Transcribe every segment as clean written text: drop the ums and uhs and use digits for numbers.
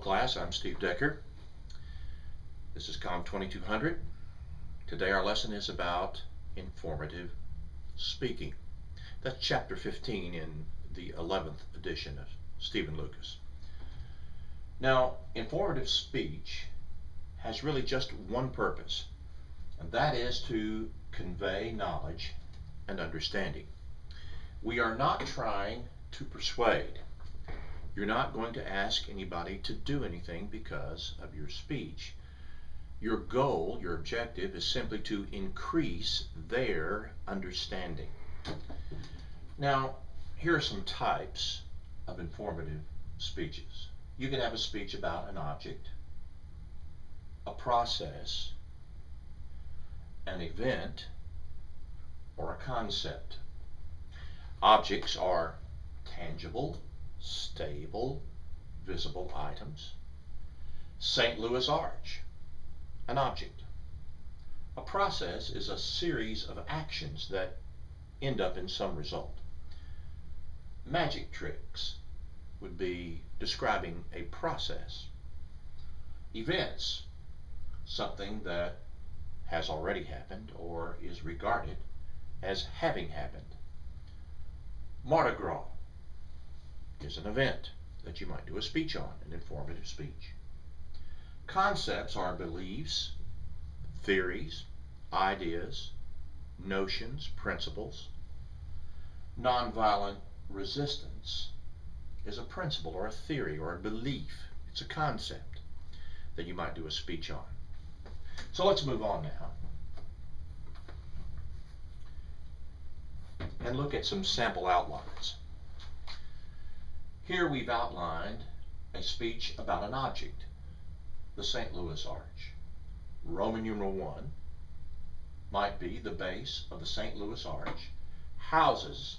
class, I'm Steve Decker. This is COM 2200. Today our lesson is about informative speaking. That's chapter 15 in the 11th edition of Stephen Lucas. Now, informative speech has really just one purpose, and that is to convey knowledge and understanding. We are not trying to persuade. You're not going to ask anybody to do anything because of your speech. Your goal, your objective, is simply to increase their understanding. Now, here are some types of informative speeches. You can have a speech about an object, a process, an event, or a concept. Objects are tangible, stable, visible items. St. Louis Arch, an object. A process is a series of actions that end up in some result. Magic tricks would be describing a process. Events, something that has already happened or is regarded as having happened. Mardi Gras is an event that you might do a speech on, an informative speech. Concepts are beliefs, theories, ideas, notions, principles. Nonviolent resistance is a principle or a theory or a belief. It's a concept that you might do a speech on. So let's move on now and look at some sample outlines. Here we've outlined a speech about an object, the St. Louis Arch. Roman numeral 1 might be the base of the St. Louis Arch houses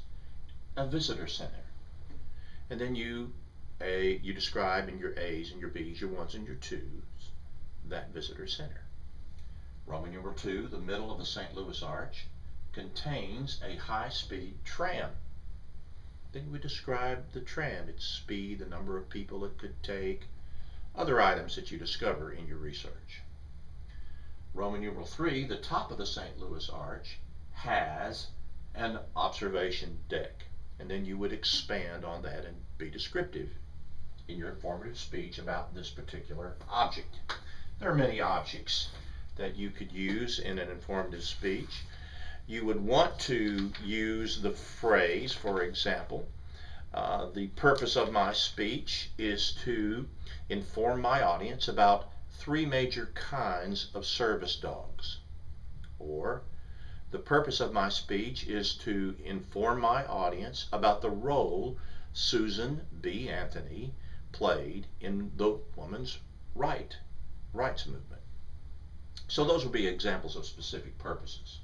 a visitor center. And then you describe in your A's and your B's, your 1's and your 2's, that visitor center. Roman numeral 2, the middle of the St. Louis Arch, contains a high-speed tram. Then we describe the tram, its speed, the number of people it could take, other items that you discover in your research. Roman numeral 3, the top of the St. Louis Arch has an observation deck. And then you would expand on that and be descriptive in your informative speech about this particular object. There are many objects that you could use in an informative speech. You would want to use the phrase, for example, the purpose of my speech is to inform my audience about 3 major kinds of service dogs. Or, the purpose of my speech is to inform my audience about the role Susan B. Anthony played in the women's rights movement. So those would be examples of specific purposes.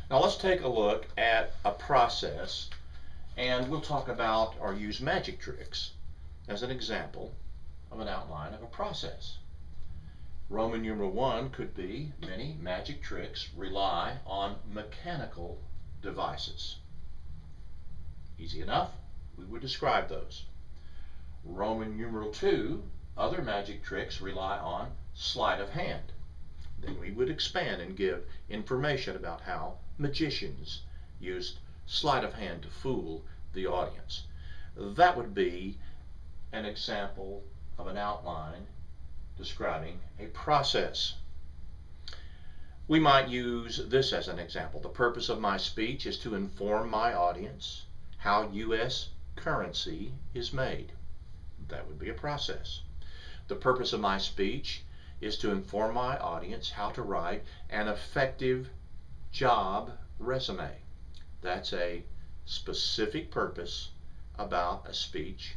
Now let's take a look at a process, and we'll talk about or use magic tricks as an example of an outline of a process. Roman numeral 1 could be many magic tricks rely on mechanical devices. Easy enough, we would describe those. Roman numeral 2, other magic tricks rely on sleight of hand. Then we would expand and give information about how magicians used sleight of hand to fool the audience. That would be an example of an outline describing a process. We might use this as an example. The purpose of my speech is to inform my audience how U.S. currency is made. That would be a process. The purpose of my speech is to inform my audience how to write an effective job resume. That's a specific purpose about a speech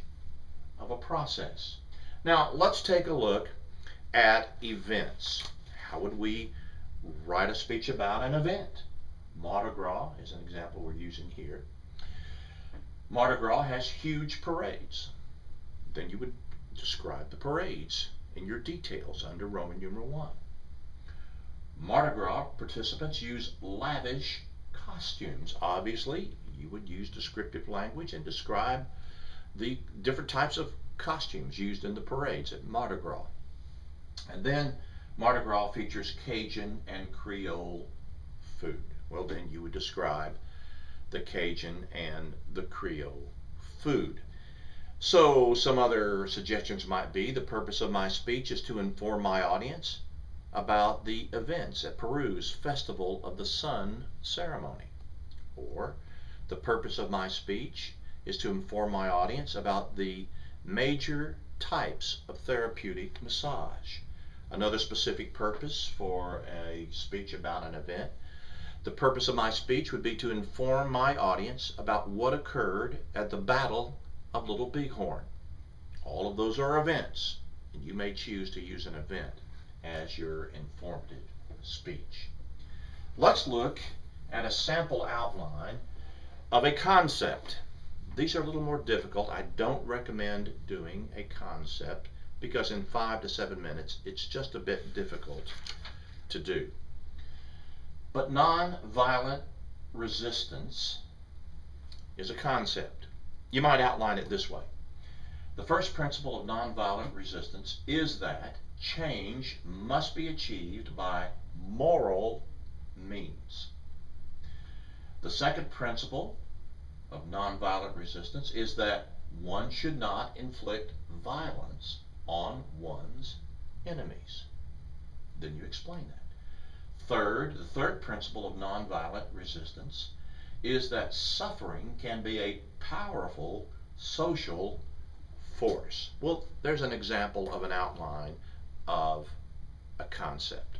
of a process. Now let's take a look at events. How would we write a speech about an event? Mardi Gras is an example we're using here. Mardi Gras has huge parades. Then you would describe the parades in your details under Roman numeral 1. Mardi Gras participants use lavish costumes. Obviously, you would use descriptive language and describe the different types of costumes used in the parades at Mardi Gras. And then Mardi Gras features Cajun and Creole food. Well, then you would describe the Cajun and the Creole food. So some other suggestions might be the purpose of my speech is to inform my audience about the events at Peru's Festival of the Sun ceremony. Or the purpose of my speech is to inform my audience about the major types of therapeutic massage. Another specific purpose for a speech about an event. The purpose of my speech would be to inform my audience about what occurred at the Battle of Little Bighorn. All of those are events, and you may choose to use an event as your informative speech. Let's look at a sample outline of a concept. These are a little more difficult. I don't recommend doing a concept because in 5 to 7 minutes it's just a bit difficult to do. But nonviolent resistance is a concept. You might outline it this way. The first principle of nonviolent resistance is that change must be achieved by moral means. The second principle of nonviolent resistance is that one should not inflict violence on one's enemies. Then you explain that. The third principle of nonviolent resistance is that suffering can be a powerful social force. Well, there's an example of an outline of a concept.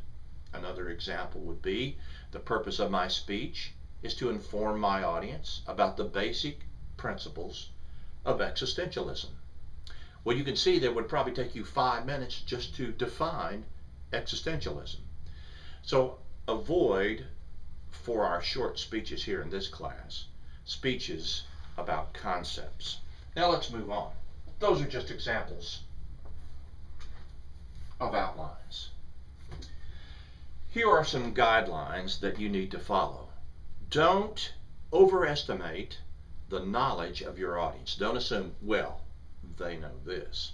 Another example would be the purpose of my speech is to inform my audience about the basic principles of existentialism. Well, you can see that would probably take you 5 minutes just to define existentialism. So avoid, for our short speeches here in this class, speeches about concepts. Now let's move on. Those are just examples of outlines. Here are some guidelines that you need to follow. Don't overestimate the knowledge of your audience. Don't assume, well, they know this.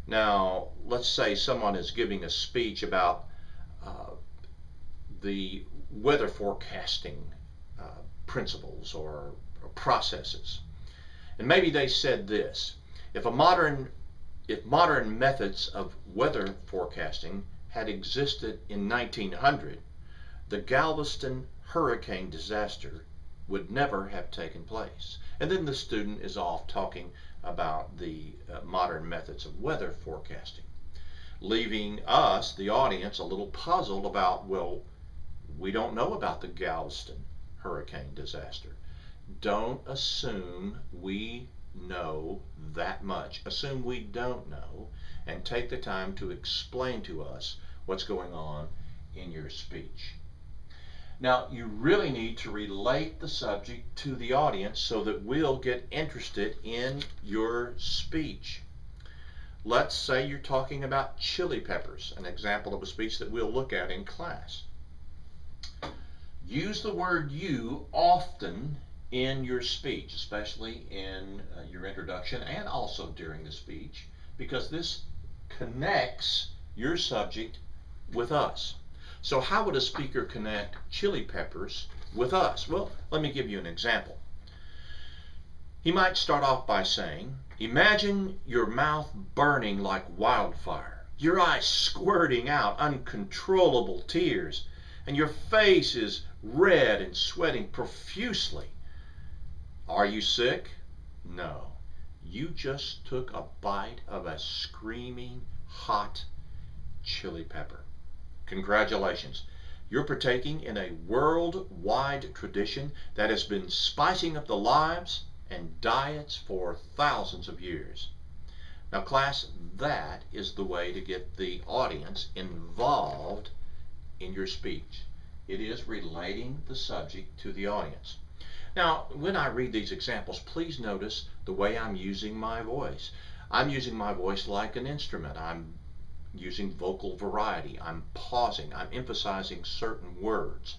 Now, let's say someone is giving a speech about the weather forecasting principles or processes. And maybe they said this: if modern methods of weather forecasting had existed in 1900, the Galveston hurricane disaster would never have taken place. And then the student is off talking about the modern methods of weather forecasting, leaving us, the audience, a little puzzled about, well, we don't know about the Galveston hurricane disaster. Don't assume we know that much. Assume we don't know, and take the time to explain to us what's going on in your speech. Now, you really need to relate the subject to the audience so that we'll get interested in your speech. Let's say you're talking about chili peppers, an example of a speech that we'll look at in class. Use the word "you" often in your speech, especially in your introduction and also during the speech, because this connects your subject with us. So how would a speaker connect chili peppers with us? Well, let me give you an example. He might start off by saying, imagine your mouth burning like wildfire, your eyes squirting out uncontrollable tears, and your face is red and sweating profusely. Are you sick? No. You just took a bite of a screaming hot chili pepper. Congratulations. You're partaking in a worldwide tradition that has been spicing up the lives and diets for thousands of years. Now, class, that is the way to get the audience involved in your speech. It is relating the subject to the audience. Now, when I read these examples, please notice the way I'm using my voice. I'm using my voice like an instrument. I'm using vocal variety. I'm pausing. I'm emphasizing certain words.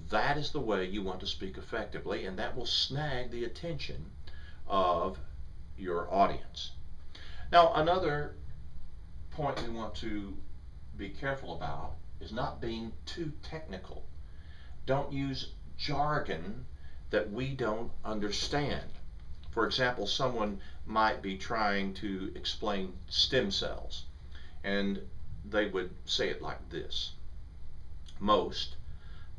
That is the way you want to speak effectively, and that will snag the attention of your audience. Now, another point we want to be careful about is not being too technical. Don't use jargon that we don't understand. For example, someone might be trying to explain stem cells, and they would say it like this. Most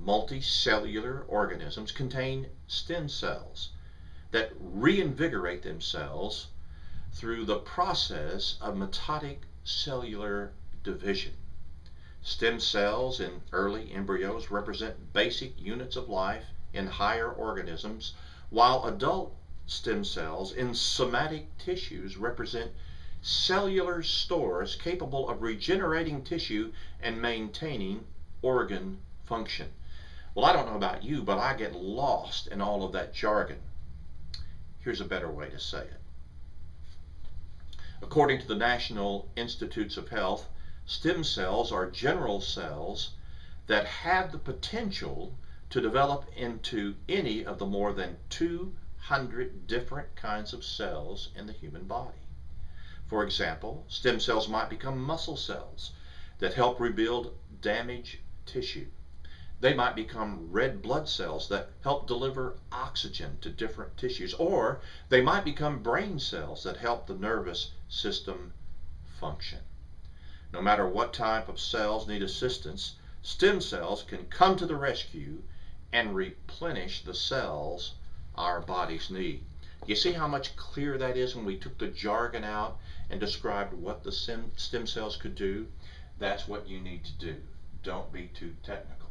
multicellular organisms contain stem cells that reinvigorate themselves through the process of mitotic cellular division. Stem cells in early embryos represent basic units of life in higher organisms, while adult stem cells in somatic tissues represent cellular stores capable of regenerating tissue and maintaining organ function. Well, I don't know about you, but I get lost in all of that jargon. Here's a better way to say it. According to the National Institutes of Health, stem cells are general cells that have the potential to develop into any of the more than 200 different kinds of cells in the human body. For example, stem cells might become muscle cells that help rebuild damaged tissue. They might become red blood cells that help deliver oxygen to different tissues, or they might become brain cells that help the nervous system function. No matter what type of cells need assistance, stem cells can come to the rescue and replenish the cells our bodies need. You see how much clearer that is when we took the jargon out and described what the stem cells could do? That's what you need to do. Don't be too technical.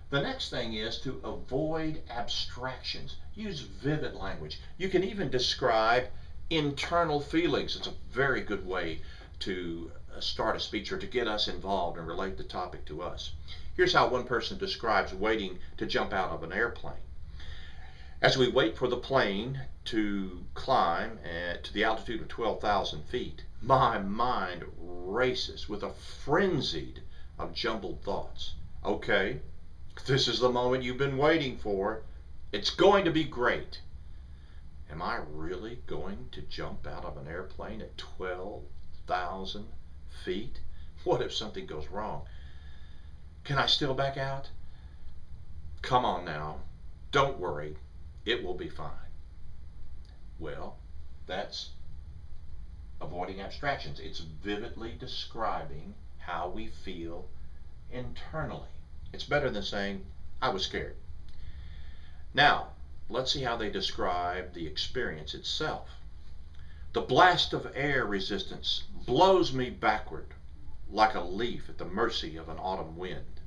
The next thing is to avoid abstractions. Use vivid language. You can even describe internal feelings. It's a very good way to start a speech or to get us involved and relate the topic to us. Here's how one person describes waiting to jump out of an airplane. As we wait for the plane to climb to the altitude of 12,000 feet, my mind races with a frenzy of jumbled thoughts. Okay, this is the moment you've been waiting for. It's going to be great. Am I really going to jump out of an airplane at 12,000 feet? What if something goes wrong? Can I still back out? Come on now. Don't worry. It will be fine. Well, that's avoiding abstractions. It's vividly describing how we feel internally. It's better than saying, I was scared. Now, let's see how they describe the experience itself. The blast of air resistance blows me backward like a leaf at the mercy of an autumn wind.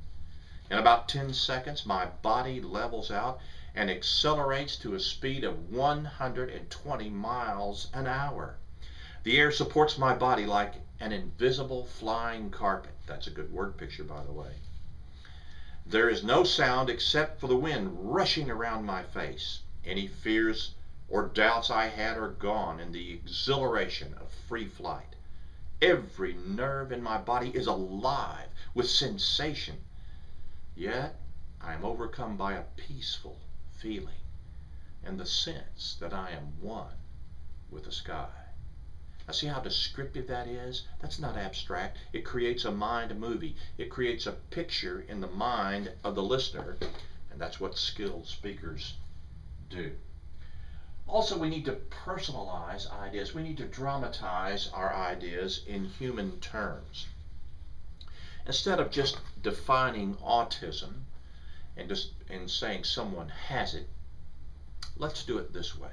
In about 10 seconds, my body levels out and accelerates to a speed of 120 miles an hour. The air supports my body like an invisible flying carpet. That's a good word picture, by the way. There is no sound except for the wind rushing around my face. Any fears or doubts I had are gone in the exhilaration of free flight. Every nerve in my body is alive with sensation. Yet I am overcome by a peaceful feeling and the sense that I am one with the sky. Now see how descriptive that is? That's not abstract. It creates a mind movie. It creates a picture in the mind of the listener, and that's what skilled speakers do. Also, we need to personalize ideas. We need to dramatize our ideas in human terms. Instead of just defining autism and saying someone has it, let's do it this way.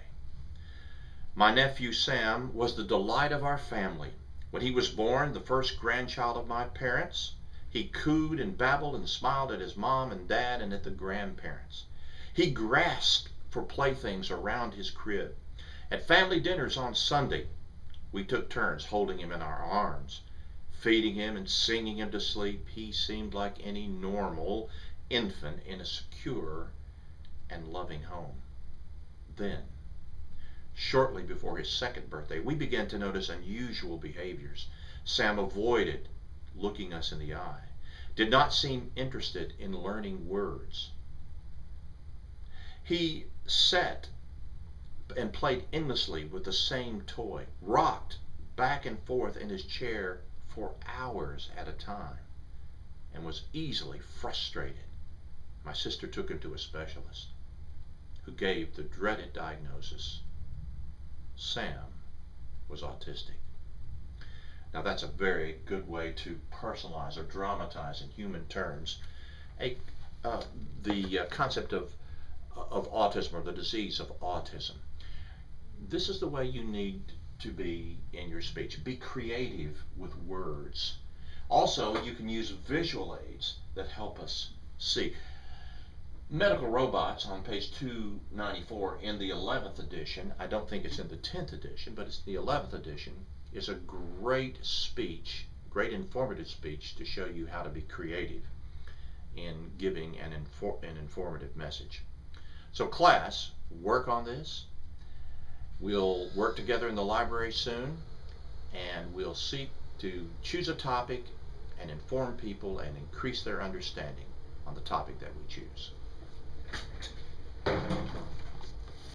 My nephew Sam was the delight of our family. When he was born, the first grandchild of my parents, he cooed and babbled and smiled at his mom and dad and at the grandparents. He grasped for playthings around his crib. At family dinners on Sunday, we took turns holding him in our arms, feeding him and singing him to sleep. He seemed like any normal infant in a secure and loving home. Then, shortly before his second birthday, we began to notice unusual behaviors. Sam avoided looking us in the eye, did not seem interested in learning words. He sat and played endlessly with the same toy, rocked back and forth in his chair for hours at a time and was easily frustrated. My sister took him to a specialist who gave the dreaded diagnosis: Sam was autistic. Now that's a very good way to personalize or dramatize in human terms the concept of autism, or the disease of autism. This is the way you need to be in your speech. Be creative with words. Also, you can use visual aids that help us see. Medical Robots on page 294 in the 11th edition, I don't think it's in the 10th edition, but it's the 11th edition, is a great speech, great informative speech to show you how to be creative in giving an informative message. So class, work on this. We'll work together in the library soon, and we'll seek to choose a topic and inform people and increase their understanding on the topic that we choose.